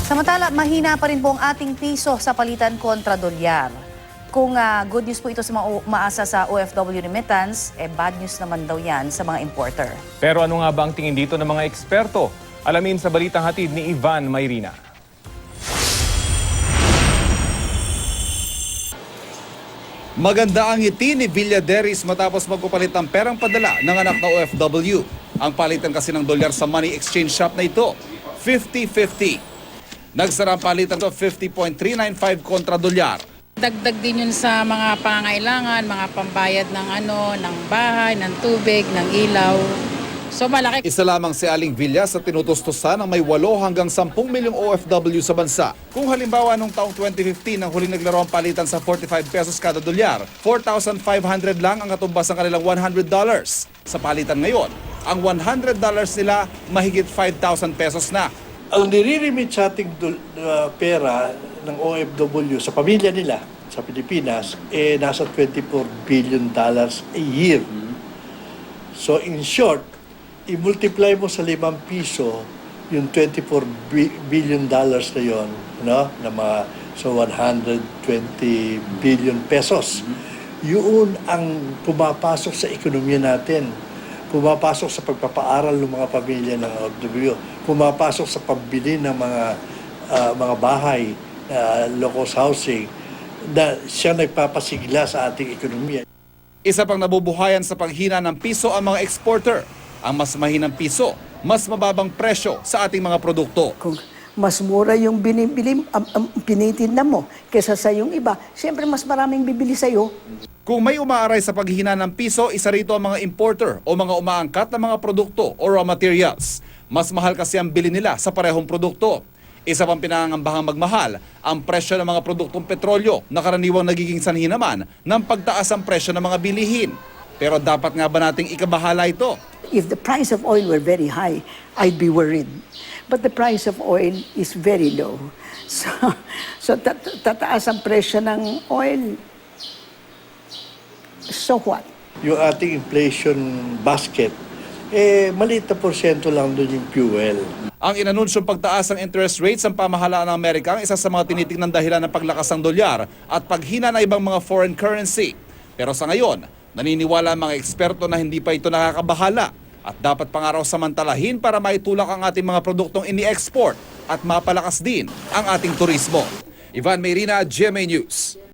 Samantala, mahina pa rin po ang ating piso sa palitan kontra dolyar. Kung good news po ito sa mga umaasa sa OFW remittance, bad news naman daw yan sa mga importer. Pero ano nga ba ang tingin dito ng mga eksperto? Alamin sa balitang hatid ni Ivan Mayrina. Maganda ang ngiti ni Villadares matapos magpapalit ng perang padala ng anak na OFW. Ang palitan kasi ng dolyar sa money exchange shop na ito, 50-50. Nagsara ang palitan to 50.395 kontra dolyar. Dagdag din yun sa mga pangangailangan, mga pambayad ng bahay, ng tubig, ng ilaw. So malaki. Isa lamang si Aling Villa sa tinutustusan ng may 8 hanggang 10 milyong OFW sa bansa. Kung halimbawa noong taong 2015 nang huling naglaro ang palitan sa 45 pesos kada dolyar, 4,500 lang ang katumbas ng kanilang $100. Sa palitan ngayon, ang $100 nila mahigit 5,000 pesos na. Ang nire-remit sa ating pera ng OFW sa pamilya nila sa Pilipinas, nasa $24 billion a year. So in short, i-multiply mo sa 5 piso yung $24 billion na yon, no? Na mga, so 120 billion pesos. Yun ang pumapasok sa ekonomiya natin. Pumapasok sa pagpapaaral ng mga pamilya ng OFW. Pumapasok sa pagbili ng mga bahay, low-cost housing, na siya nagpapasigla sa ating ekonomiya. Isa pang nabubuhayan sa paghina ng piso ang mga exporter. Ang mas mahinang piso, mas mababang presyo sa ating mga produkto. Kung mas mura yung pinitinda mo kaysa sa yung iba, siyempre mas maraming bibili sa'yo. Kung may umaaray sa paghina ng piso, isa rito ang mga importer o mga umaangkat na mga produkto o raw materials. Mas mahal kasi ang bili nila sa parehong produkto. Isa pang pinangangambahang magmahal, ang presyo ng mga produktong petrolyo na karaniwang nagiging sanhi naman ng pagtaas ang presyo ng mga bilihin. Pero dapat nga ba nating ikabahala ito? If the price of oil were very high, I'd be worried. But the price of oil is very low. So tataas ang presyo ng oil. So what? Yung ating inflation basket, maliit na porsyento lang doon yung fuel. Ang inanunsyong pagtaas ng interest rates ng pamahalaan ng Amerika ang isa sa mga tinitingnan dahilan ng paglakas ng dolyar at paghina ng ibang mga foreign currency. Pero sa ngayon, naniniwala ang mga eksperto na hindi pa ito nakakabahala at dapat pangaraw samantalahin para maitulak ang ating mga produktong ini-export at mapalakas din ang ating turismo. Ivan Mayrina, GMA News.